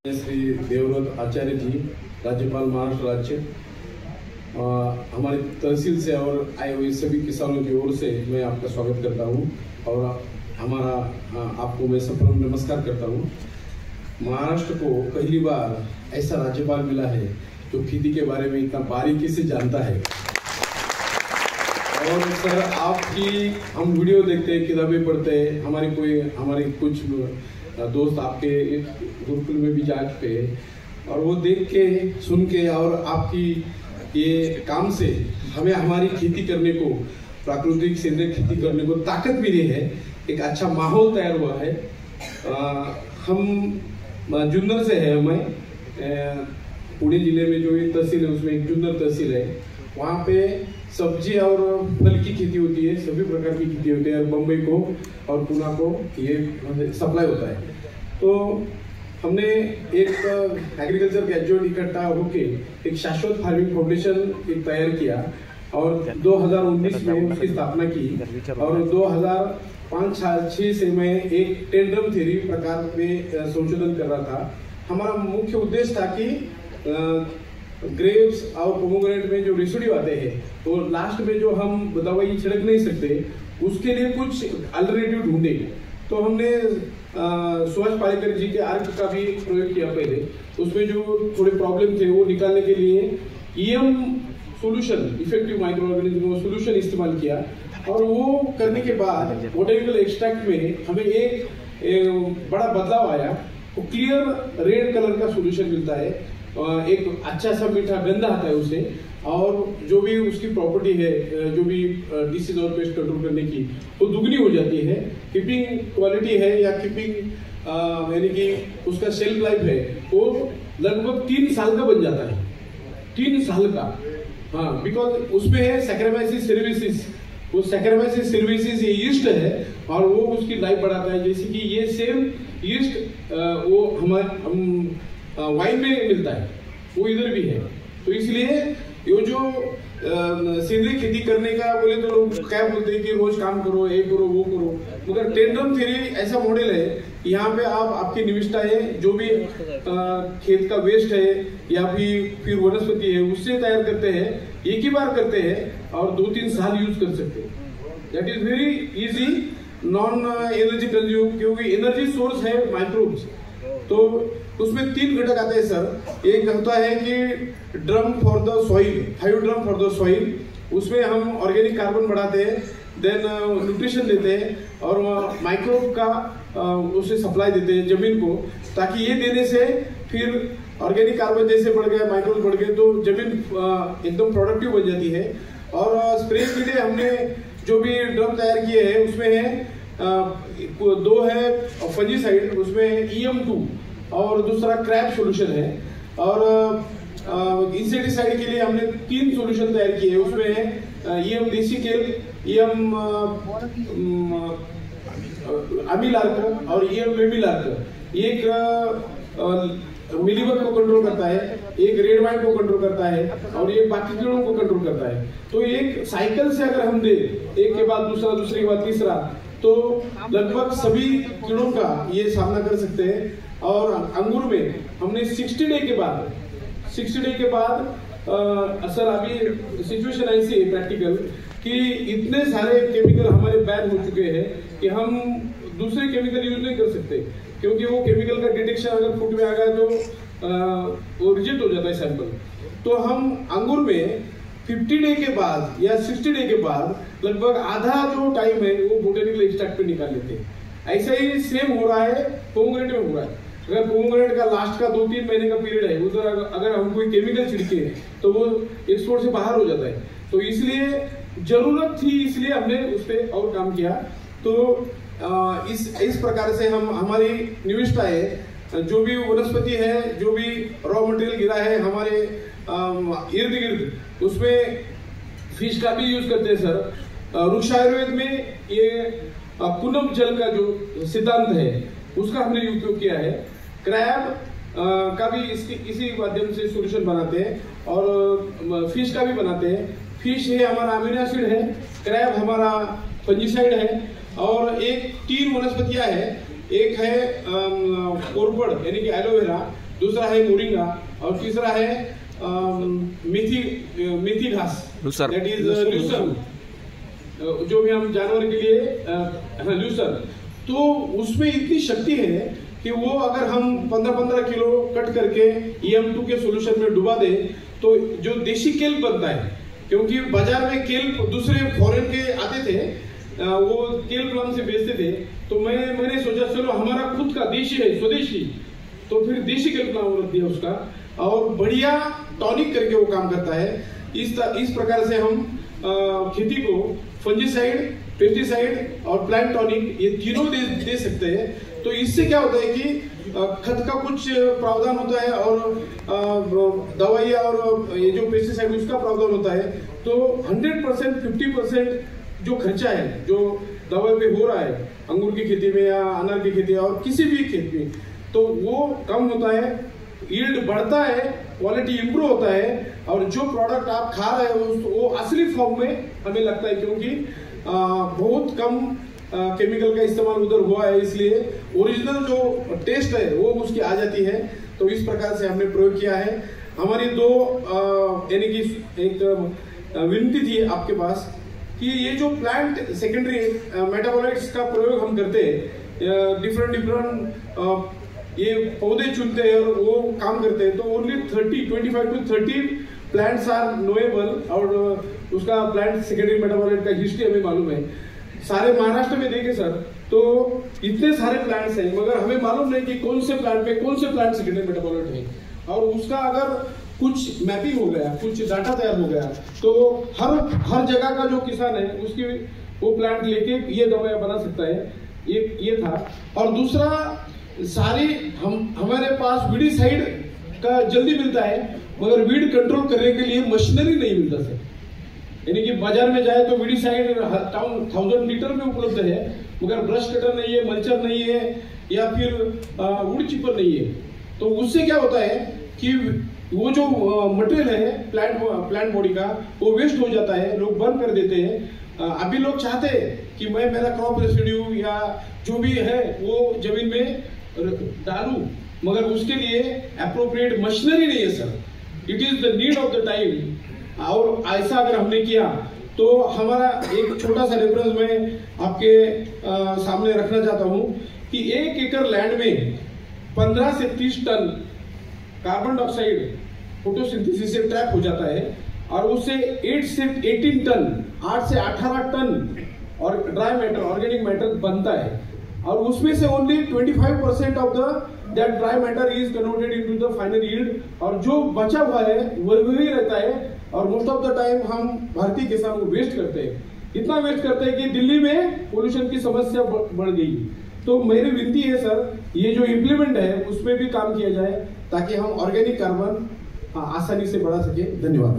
श्री देवव्रत आचार्य जी, राज्यपाल महाराष्ट्र राज्य, हमारे तहसील से और आए हुए सभी किसानों की ओर से मैं आपका स्वागत करता हूं और आपको मैं सप्रम नमस्कार करता हूं। महाराष्ट्र को पहली बार ऐसा राज्यपाल मिला है जो खेती के बारे में इतना बारीकी से जानता है। और सर, आपकी हम वीडियो देखते हैं, किताबें पढ़ते हैं, हमारे कुछ दोस्त आपके गुरुकुल में भी जा चुके हैं और वो देख के सुन के और आपकी ये काम से हमें हमारी खेती करने को, प्राकृतिक सेंद्रीय खेती करने को ताकत मिली है। एक अच्छा माहौल तैयार हुआ है। हम जुन्नर से है, मैं पुणे जिले में जो ये तहसील है उसमें एक जुन्नर तहसील है, वहाँ पे सब्जी और फल की खेती होती है, सभी प्रकार की खेती होती है। बम्बई को और पुणे को ये सप्लाई होता है। तो हमने एक एग्रीकल्चर ग्रेजुएट इकट्ठा होके एक शाश्वत फार्मिंग फाउंडेशन एक तैयार किया और 2019 में उसकी स्थापना की और 2005-6 से मैं एक टेंड्रम थ्योरी प्रकार में संशोधन कर रहा था। हमारा मुख्य उद्देश्य था कि ग्रेप्स और पोमोग्रेनेट में जो रेसिड्यू आते हैं तो लास्ट में जो हम दवाई छिड़क नहीं सकते, उसके लिए कुछ अल्टरनेटिव ढूंढे। तो हमने सुभाष पालेकर जी के आर्क का भी प्रयोग किया पहले। उसमें जो थोड़े प्रॉब्लम थे वो निकालने के लिए EM solution, effective micro organism solution इस्तेमाल किया और वो करने के बाद बोटेनिकल एक्सट्रैक्ट में हमें एक बड़ा बदलाव आया। तो क्लियर रेड कलर का सोल्यूशन मिलता है, एक अच्छा सा मीठा गंध आता है उसे, और जो भी उसकी प्रॉपर्टी है, जो भी डिसीज और पेस्ट कंट्रोल करने की, वो दुगनी हो जाती है। कीपिंग क्वालिटी है या कीपिंग यानी कि उसका शेल्फ लाइफ है वो लगभग 3 साल का बन जाता है, 3 साल का। हाँ, बिकॉज उसमें है सैक्रामाइसिस सर्विसेज, वो सैक्रामाइसिस सर्विसेज ये ईस्ट है और वो उसकी लाइफ बढ़ाता है। जैसे कि ये सेम ईस्ट वो हम वाइन में मिलता है, वो इधर भी है। तो इसलिए ये जो सेंद्रीय खेती करने का बोले तो लोग क्या बोलते हैं कि रोज काम करो, ये करो, वो करो, मगर टेंड्रम थ्योरी ऐसा मॉडल है, यहाँ पे आप आपकी निविष्ठा है, जो भी खेत का वेस्ट है या फिर वनस्पति है उससे तैयार करते हैं, एक ही बार करते हैं और 2-3 साल यूज कर सकते हैं। That is very easy, non energy consume, क्योंकि एनर्जी सोर्स है माइक्रोब्स। तो उसमें 3 घटक आते हैं सर। एक होता है कि drum for the soil, 5 drum for the soil, उसमें हम ऑर्गेनिक कार्बन बढ़ाते हैं, देन न्यूट्रिशन देते हैं और माइक्रोब का उसे सप्लाई देते हैं जमीन को, ताकि ये देने से फिर ऑर्गेनिक कार्बन जैसे बढ़ गया, माइक्रोब बढ़ गए तो जमीन एकदम प्रोडक्टिव बन जाती है। और स्प्रे के लिए हमने जो भी ड्रम तैयार किए हैं उसमें है 2 है फंजीसाइड, उसमें EM2 और दूसरा क्रैप सोल्यूशन है। और इंसेक्टिसाइड के लिए हमने 3 सोल्यूशन तैयार किए हैं, उसमें है EM डेसिकेल, EM अमीलार्क और EM मेमिलार्क। एक मिलीबग को कंट्रोल करता है, एक रेड वाइन को कंट्रोल करता है और एक बाकी कीड़ों को कंट्रोल करता है। तो एक साइकिल से अगर हम दे, एक के बाद दूसरा, दूसरे के बाद तीसरा, तो लगभग सभी कीड़ों का ये सामना कर सकते हैं। और अंगूर में हमने 60 डे के बाद सर अभी सिचुएशन ऐसी है प्रैक्टिकल कि इतने सारे केमिकल हमारे बैन हो चुके हैं कि हम दूसरे केमिकल यूज नहीं कर सकते, क्योंकि वो केमिकल का डिटेक्शन अगर फूड में आ गया तो वो रिजेक्ट हो जाता है सैंपल। तो हम अंगूर में 50 डे के बाद या 60 डे के बाद लगभग आधा जो टाइम है वो बोटेनिकल एक्सट्रैक्ट पे निकाल लेते हैं। ऐसा ही सेम हो रहा है पोमोग्रेनेट में हो रहा है। अगर पोमोग्रेनेट का लास्ट का 2-3 महीने का पीरियड है, उधर अगर हम कोई केमिकल छिड़के तो वो एक्सपोर्ट से बाहर हो जाता है। तो इसलिए जरूरत थी, इसलिए हमने उस पर और काम किया। तो इस प्रकार से हम हमारी निविष्ठा है, जो भी वनस्पति है, जो भी रॉ मटेरियल गिरा है हमारे इर्द गिर्द, उसमें फिश का भी यूज करते हैं सर। वृक्ष आयुर्वेद में ये कुनम जल का जो सिद्धांत है उसका हमने उपयोग किया है। क्रैब का भी इसी माध्यम से सोल्यूशन बनाते हैं और फिश का भी बनाते हैं। फिश है हमारा अमीनो एसिड है, क्रैब हमारा फंजीसाइड है और एक 3 वनस्पतियां है, एक है कोरपड़ यानी कि एलोवेरा, दूसरा है मोरिंगा और तीसरा है मेथी घास, दैट इज ल्यूसर, जो भी हम जानवर के लिए ल्यूसर। तो उसमें इतनी शक्ति है कि वो अगर हम 15-15 किलो कट करके EM2 के सोल्यूशन में डुबा दे तो जो देशी केल बनता है, क्योंकि बाजार में केल दूसरे फॉरेन के आते थे, वो केल प्लम से बेचते थे, तो मैंने सोचा चलो हमारा खुद का देशी है, स्वदेशी, तो फिर देशी केल प्लम रख दिया उसका, और बढ़िया टॉनिक करके वो काम करता है। इस प्रकार से हम खेती को फंजीसाइड, पेस्टिसाइड और प्लांट टॉनिक ये तीनों दे सकते हैं। तो इससे क्या होता है कि खत का कुछ प्रावधान होता है और दवाई और ये जो पेस्टिसाइड उसका प्रावधान होता है। तो 100%, 50% जो खर्चा है जो दवाई पे हो रहा है अंगूर की खेती में या अनार की खेती और किसी भी खेती में, तो वो कम होता है, यील्ड बढ़ता है, क्वालिटी इंप्रूव होता है, और जो प्रोडक्ट आप खा रहे हो वो असली फॉर्म में हमें लगता है, क्योंकि बहुत कम केमिकल का इस्तेमाल उधर हुआ है, इसलिए ओरिजिनल जो टेस्ट है वो उसकी आ जाती है। तो इस प्रकार से हमने प्रयोग किया है। हमारी दो यानी कि एक विनती थी आपके पास कि ये जो प्लांट सेकेंडरी मेटाबोलाइट्स का प्रयोग हम करते हैं, डिफरेंट ये पौधे चुनते हैं और वो काम करते हैं, तो only 25 to 30 plants are knowable, और उसका प्लांट सेकेंडरी मेटाबोलाइट का हिस्ट्री हमें मालूम है। सारे महाराष्ट्र में देखे सर तो इतने सारे प्लांट्स हैं, मगर हमें मालूम नहीं कि कौन से प्लांट पे कौन से प्लांट सेकेंडरी मेटाबोलाइट है, और उसका अगर कुछ मैपिंग हो गया, कुछ डाटा तैयार हो गया, तो हर जगह का जो किसान है उसकी वो प्लांट लेके ये दवाइयां बना सकता है। ये था। और दूसरा, सारी हमारे पास वीडिसाइड का जल्दी मिलता है, मगर वीड कंट्रोल करने के लिए मशीनरी नहीं मिलता सर। यानी कि बाजार में जाए तो वीडिसाइड 1000 लीटर में उपलब्ध है, मगर ब्रश कटर नहीं है, मल्चर नहीं है, या फिर वुड चिपर नहीं है। तो उससे क्या होता है कि वो जो मटेरियल है प्लांट बॉडी का वो वेस्ट हो जाता है, लोग बर्न कर देते हैं। अभी लोग चाहते हैं कि मैं मेरा क्रॉप रेसिड्यू या जो भी है वो जमीन में डालूं, मगर उसके लिए अप्रोप्रिएट मशीनरी नहीं है sir. It is the need of the time. और ऐसा अगर हमने किया तो हमारा एक छोटा सा रेफरेंस मैं आपके सामने रखना चाहता हूं कि 1 एकड़ लैंड में 15 से 30 टन कार्बन डाइऑक्साइड फोटोसिंथेसिस से ट्रैप हो जाता है, और उससे 8 से 18 टन 8 से 18 टन और ड्राई मैटर, ऑर्गेनिक मैटर बनता है, और उसमें से only 25% of that dry matter is converted into the final yield, और जो बचा हुआ है वही रहता है। और मोस्ट ऑफ द टाइम हम भारतीय किसान को वेस्ट करते हैं, इतना वेस्ट करते हैं कि दिल्ली में पोल्यूशन की समस्या बढ़ गई। तो मेरी विनती है सर, ये जो इम्प्लीमेंट है उस पर भी काम किया जाए ताकि हम ऑर्गेनिक कार्बन आसानी से बढ़ा सके। धन्यवाद।